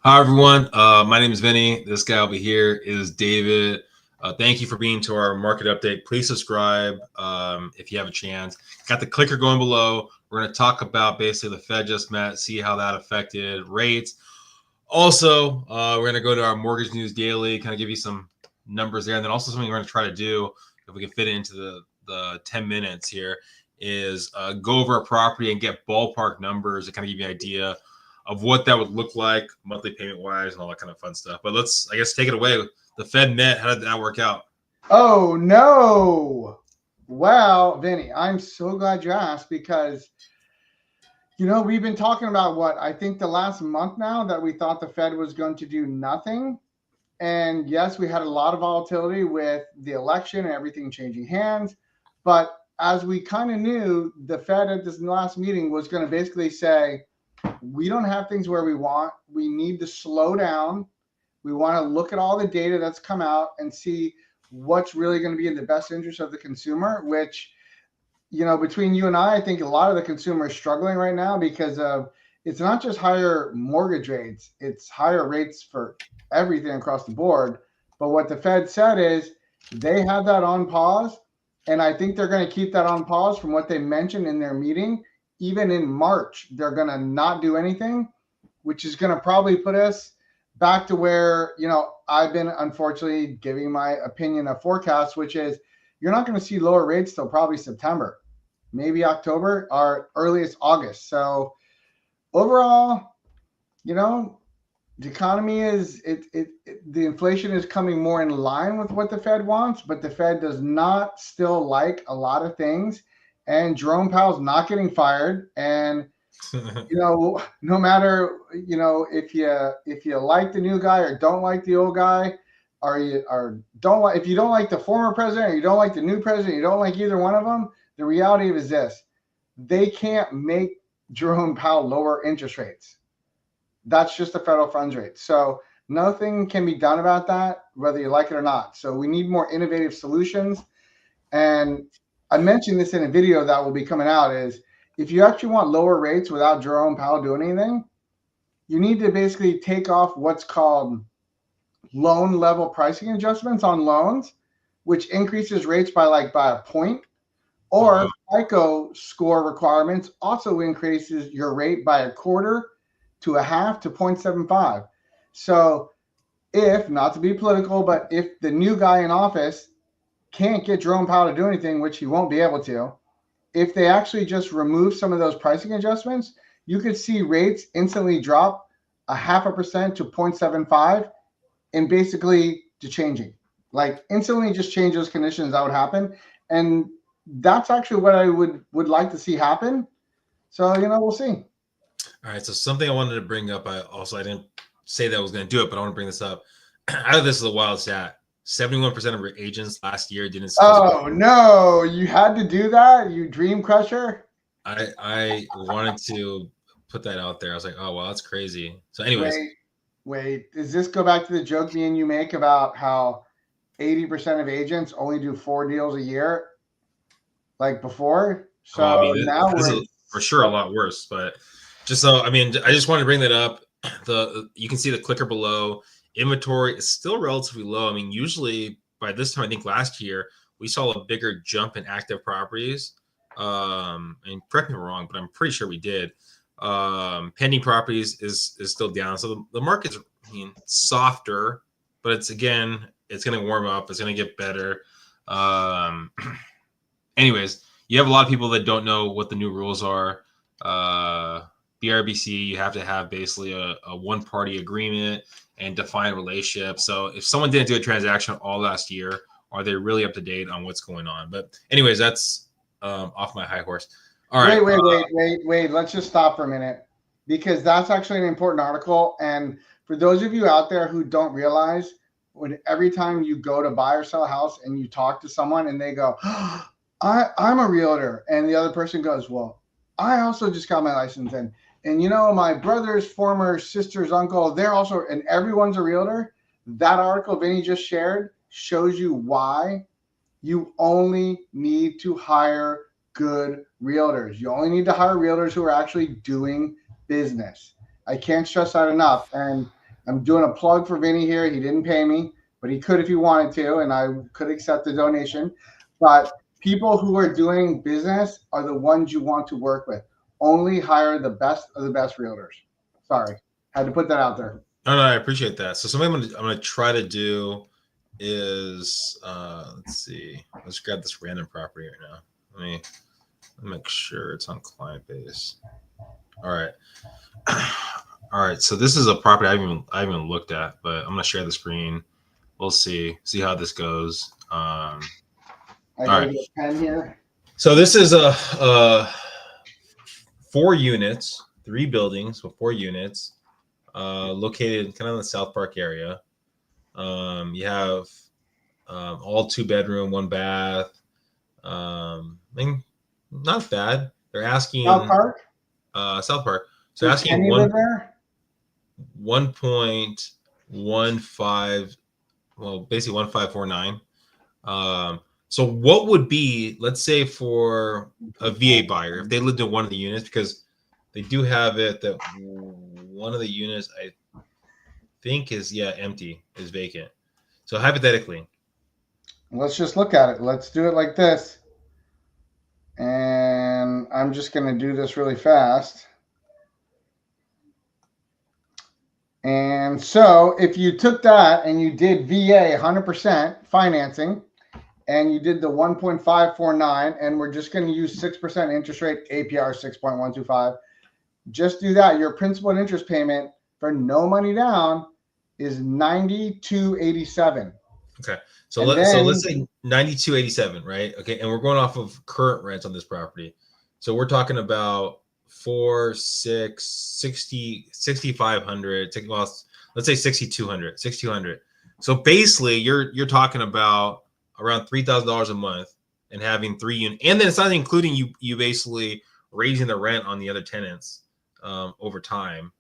Hi, everyone. My name is Vinnie. This guy over here is David. Thank you for being to our market update. Please subscribe if you have a chance. Got the clicker going below. We're going to talk about basically the Fed just met, see how that affected rates. Also, we're going to go to our mortgage news daily, kind of give you some numbers there. And then also something we're going to try to do, if we can fit it into the 10 minutes here, is go over a property and get ballpark numbers to kind of give you an idea of what that would look like monthly payment wise and all that kind of fun stuff. But let's, I guess, take it away. The Fed met. How did that work out? Oh, no. Well, Vinny, I'm so glad you asked because, we've been talking about I think the last month now that we thought the Fed was going to do nothing. And yes, we had a lot of volatility with the election and everything changing hands. But as we kind of knew, the Fed at this last meeting was going to basically say, we don't have things where we want. We need to slow down. We want to look at all the data that's come out and see what's really going to be in the best interest of the consumer, which, between you and I think a lot of the consumer is struggling right now because of it's not just higher mortgage rates, it's higher rates for everything across the board. But what the Fed said is they have that on pause. And I think they're going to keep that on pause from what they mentioned in their meeting. Even in March, they're going to not do anything, which is going to probably put us back to where, I've been unfortunately giving my opinion of forecast, which is you're not going to see lower rates till probably September, maybe October or earliest August. So overall, the economy the inflation is coming more in line with what the Fed wants, but the Fed does not still like a lot of things. And Jerome Powell's not getting fired. And no matter if you like the new guy or don't like the old guy, if you don't like the former president or you don't like the new president, you don't like either one of them. The reality is this: they can't make Jerome Powell lower interest rates. That's just the federal funds rate. So nothing can be done about that, whether you like it or not. So we need more innovative solutions. And I mentioned this in a video that will be coming out is if you actually want lower rates without Jerome Powell doing anything, you need to basically take off what's called loan level pricing adjustments on loans, which increases rates by a point, or FICO score requirements also increases your rate by a quarter to a half to 0.75. So if, not to be political, but if the new guy in office can't get Jerome Powell to do anything, which he won't be able to, if they actually just remove some of those pricing adjustments, you could see rates instantly drop 0.5% to 0.75 and basically to changing. Like instantly just change those conditions that would happen. And that's actually what I would like to see happen. So, we'll see. All right. So something I wanted to bring up, I didn't say that I was going to do it, but I want to bring this up. I know this is a wild stat. 71% of our agents last year didn't. Oh no, you had to do that, you dream crusher. I wanted to put that out there. I was like, oh wow, that's crazy. So anyways, wait, does this go back to the joke me and you make about how 80% of agents only do 4 deals a year like before? So now this we're is for sure a lot worse. But just so I just wanted to bring that up. You can see the clicker below. Inventory is still relatively low. Usually by this time, I think last year we saw a bigger jump in active properties. And correct me if I'm wrong, but I'm pretty sure we did. Pending properties is still down, so the market's softer, but it's going to warm up. It's going to get better. Anyways, you have a lot of people that don't know what the new rules are. BRBC, you have to have basically a one-party agreement and define a relationship. So if someone didn't do a transaction all last year, are they really up to date on what's going on? But anyways, that's off my high horse. All right. Wait. Let's just stop for a minute because that's actually an important article. And for those of you out there who don't realize, every time you go to buy or sell a house and you talk to someone and they go, I'm a realtor. And the other person goes, well, I also just got my license and my brother's former sister's uncle, they're also, and everyone's a realtor. That article Vinny just shared shows you why you only need to hire good realtors. You only need to hire realtors who are actually doing business. I can't stress that enough. And I'm doing a plug for Vinnie here. He didn't pay me, but he could if he wanted to, and I could accept the donation. But people who are doing business are the ones you want to work with. Only hire the best of the best realtors. Sorry, had to put that out there. No, I appreciate that. So something I'm gonna try to do is let's see. Let's grab this random property right now. Let me make sure it's on client base. All right. All right. So this is a property I haven't even looked at, but I'm gonna share the screen. We'll see how this goes. I got a pen here. So this is a 4 units, 3 buildings with 4 units. Located kind of in the South Park area. You have all 2-bedroom, 1 bath. I mean, not bad. They're asking South Park. South Park. So they're asking 1.15. Well, basically 1.549. So what would be, let's say, for a VA buyer if they lived in one of the units, because they do have it that one of the units I think is empty, is vacant. So hypothetically, let's just look at it. Let's do it like this. And I'm just going to do this really fast. And so if you took that and you did VA 100% financing and you did the 1.549 and we're just going to use 6% interest rate, APR 6.125, just do that. Your principal and interest payment for no money down is $92.87. Okay. So let's say $92.87, right? Okay. And we're going off of current rents on this property. So we're talking about 6,500. Well, let's say 6,200. So basically you're talking about around $3,000 a month and having 3 units. And then it's not including you basically raising the rent on the other tenants over time.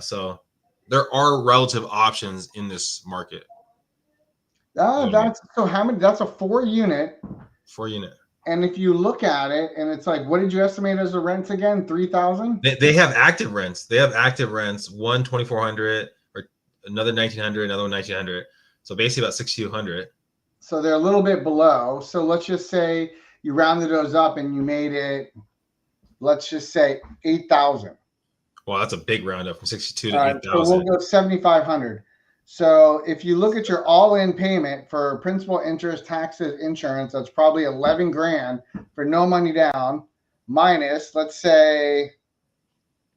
So there are relative options in this market. That's how many? That's a 4 unit. 4 unit. And if you look at it, and it's like, what did you estimate as the rents again? 3,000. They have active rents. They have active rents. One 2,400, or another 1,900, another one 1,900. So basically about 6,200. So they're a little bit below. So let's just say you rounded those up and you made it, let's just say 8,000. Well, that's a big roundup from 62 to 8,000. So we'll go 7,500. So if you look at your all-in payment for principal, interest, taxes, insurance, that's probably 11 grand for no money down, minus, let's say,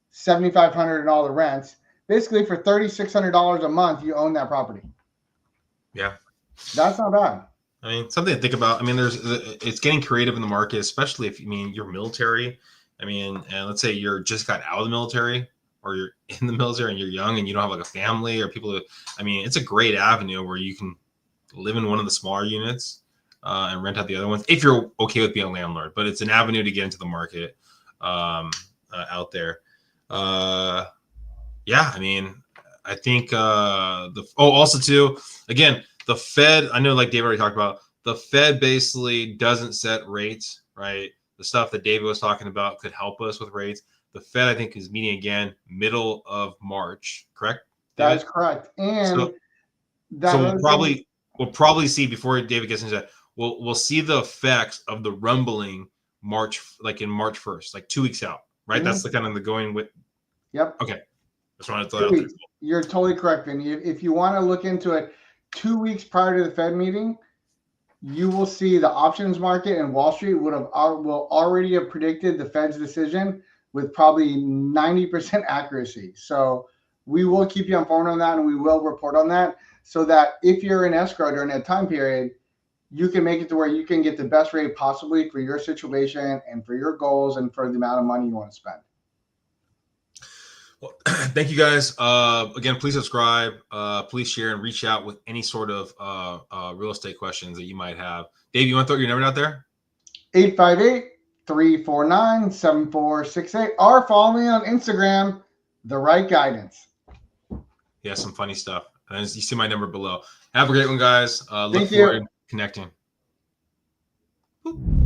7,500 and all the rents. Basically, for $3,600 a month, you own that property. Yeah, that's not bad. I mean, something to think about. I mean, it's getting creative in the market, especially if you're military. I mean, and let's say you're just got out of the military, or you're in the military and you're young and you don't have like a family or people. It's a great avenue where you can live in one of the smaller units and rent out the other ones if you're okay with being a landlord. But it's an avenue to get into the market out there. Yeah, I mean, I think also too, again, the Fed, I know like David already talked about, the Fed basically doesn't set rates, right? The stuff that David was talking about could help us with rates. The Fed, I think, is meeting again middle of March, correct? David? That is correct. And so we'll probably see, before David gets into that, we'll see the effects of the rumbling March 1st, like 2 weeks out, right? Mm-hmm. That's the kind of the going with. Yep. Okay. Just wanted to throw it out there. You're totally correct, Vinnie. If you want to look into it, 2 weeks prior to the Fed meeting, you will see the options market and Wall Street will already have predicted the Fed's decision with probably 90% accuracy. So we will keep you informed on that, and we will report on that, so that if you're in escrow during that time period, you can make it to where you can get the best rate possibly for your situation and for your goals and for the amount of money you want to spend. Well, thank you guys. Again, please subscribe, please share, and reach out with any sort of real estate questions that you might have. Dave, you want to throw your number out there? 858-349-7468, or follow me on Instagram, The Right Guidance. Yeah, some funny stuff. And you see my number below. Have a great one, guys. Look forward to connecting. Boop.